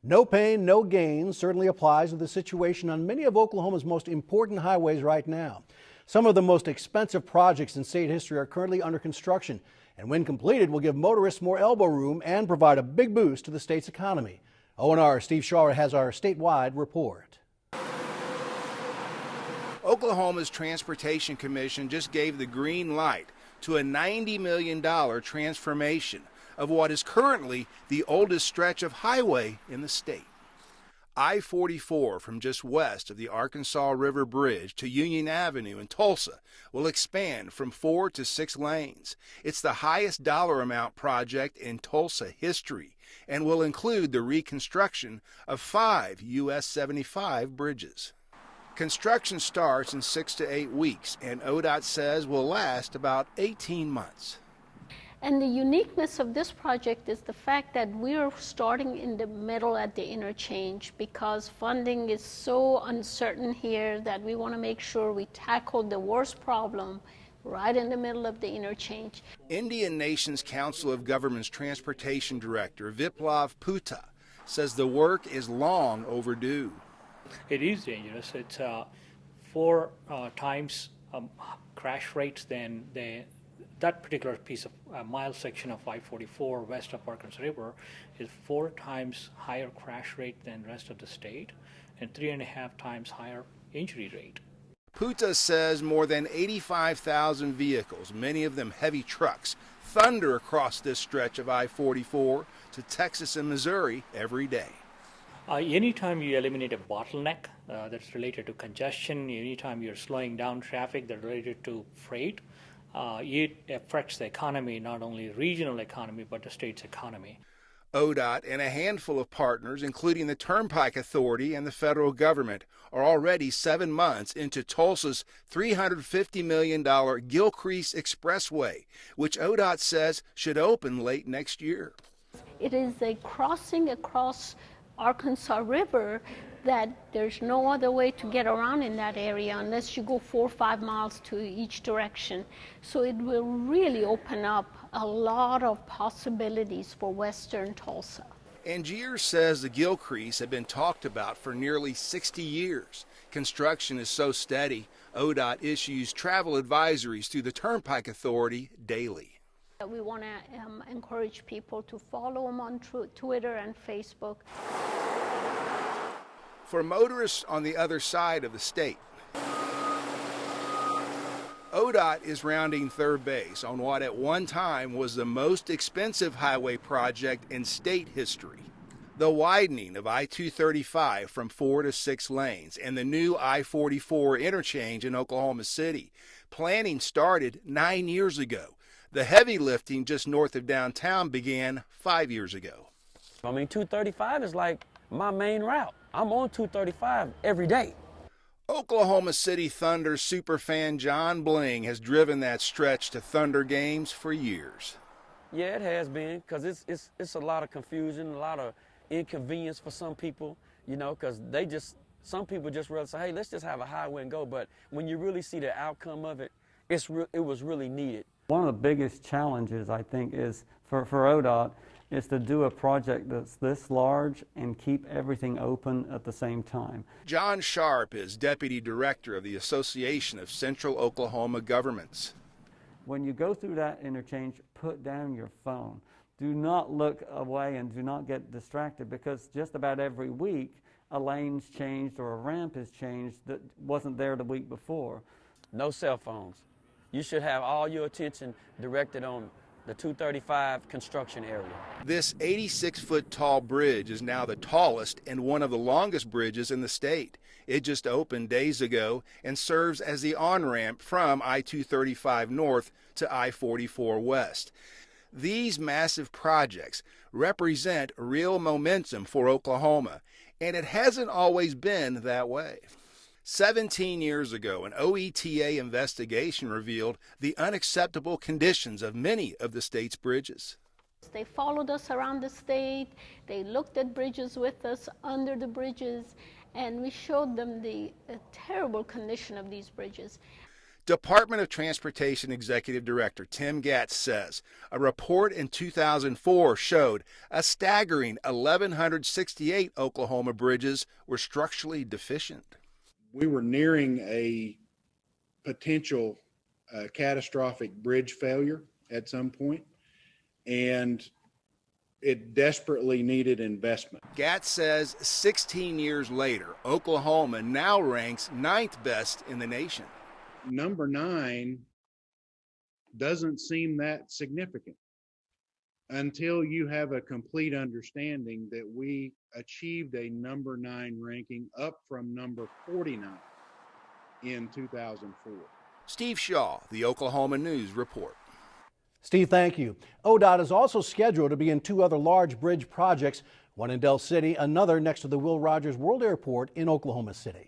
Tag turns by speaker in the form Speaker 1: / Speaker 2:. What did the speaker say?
Speaker 1: No pain, no gain certainly applies to the situation on many of Oklahoma's most important highways right now. Some of the most expensive projects in state history are currently under construction, and when completed will give motorists more elbow room and provide a big boost to the state's economy. ONR Steve Shaw has our statewide report.
Speaker 2: Oklahoma's Transportation Commission just gave the green light to a $90 million transformation of what is currently the oldest stretch of highway in the state. I-44 from just west of the Arkansas River Bridge to Union Avenue in Tulsa will expand from 4 to 6 lanes. It's the highest dollar amount project in Tulsa history and will include the reconstruction of 5 US 75 bridges. Construction starts in 6 to 8 weeks and ODOT says will last about 18 months.
Speaker 3: And the uniqueness of this project is the fact that we are starting in the middle at the interchange because funding is so uncertain here that we want to make sure we tackle the worst problem right in the middle of the interchange.
Speaker 2: Indian Nation's Council of Governments Transportation Director Viplav Putta says the work is long overdue.
Speaker 4: It is dangerous. It's 4 times crash rates than that particular piece of mile section of I-44 west of Arkansas River is 4 times higher crash rate than the rest of the state and 3.5 times higher injury rate.
Speaker 2: Putta says more than 85,000 vehicles, many of them heavy trucks, thunder across this stretch of I-44 to Texas and Missouri every day.
Speaker 4: Anytime you eliminate a bottleneck that's related to congestion, anytime you're slowing down traffic that's related to freight, it affects the economy, not only the regional economy, but the state's economy.
Speaker 2: ODOT and a handful of partners, including the Turnpike Authority and the federal government, are already 7 months into Tulsa's $350 million Gilcrease Expressway, which ODOT says should open late next year.
Speaker 3: It is a crossing across Arkansas River that there's no other way to get around in that area unless you go 4 or 5 miles to each direction. So it will really open up a lot of possibilities for western Tulsa.
Speaker 2: Angier says the Gilcrease had been talked about for nearly 60 years. Construction is so steady, ODOT issues travel advisories through the Turnpike Authority daily.
Speaker 3: We want to encourage people to follow them on Twitter and Facebook.
Speaker 2: For motorists on the other side of the state, ODOT is rounding third base on what at one time was the most expensive highway project in state history. The widening of I-235 from 4 to 6 lanes and the new I-44 interchange in Oklahoma City. Planning started 9 years ago. The heavy lifting just north of downtown began 5 years ago.
Speaker 5: 235 is like my main route. I'm on 235 every day.
Speaker 2: Oklahoma City Thunder superfan John Bling has driven that stretch to Thunder games for years.
Speaker 5: Yeah, it has been, because it's a lot of confusion, a lot of inconvenience for some people, because some people just rather say, hey, let's just have a highway and go. But when you really see the outcome of it, it was really needed.
Speaker 6: One of the biggest challenges, I think, is for ODOT is to do a project that's this large and keep everything open at the same time.
Speaker 2: John Sharp is Deputy Director of the Association of Central Oklahoma Governments.
Speaker 6: When you go through that interchange, put down your phone. Do not look away and do not get distracted, because just about every week a lane's changed or a ramp is changed that wasn't there the week before.
Speaker 5: No cell phones. You should have all your attention directed on the 235 construction area.
Speaker 2: This 86-foot tall bridge is now the tallest and one of the longest bridges in the state. It just opened days ago and serves as the on-ramp from I-235 north to I-44 west. These massive projects represent real momentum for Oklahoma, and it hasn't always been that way. 17 years ago, an OETA investigation revealed the unacceptable conditions of many of the state's bridges.
Speaker 3: They followed us around the state, they looked at bridges with us, under the bridges, and we showed them the terrible condition of these bridges.
Speaker 2: Department of Transportation Executive Director Tim Gatz says a report in 2004 showed a staggering 1,168 Oklahoma bridges were structurally deficient.
Speaker 7: We were nearing a potential catastrophic bridge failure at some point, and it desperately needed investment.
Speaker 2: Gatz says 16 years later, Oklahoma now ranks 9th best in the nation.
Speaker 7: Number 9 doesn't seem that significant until you have a complete understanding that we achieved a number 9 ranking up from number 49 in 2004.
Speaker 2: Steve Shaw, the Oklahoma News Report.
Speaker 1: Steve, thank you. ODOT is also scheduled to begin 2 other large bridge projects, one in Del City, another next to the Will Rogers World Airport in Oklahoma City.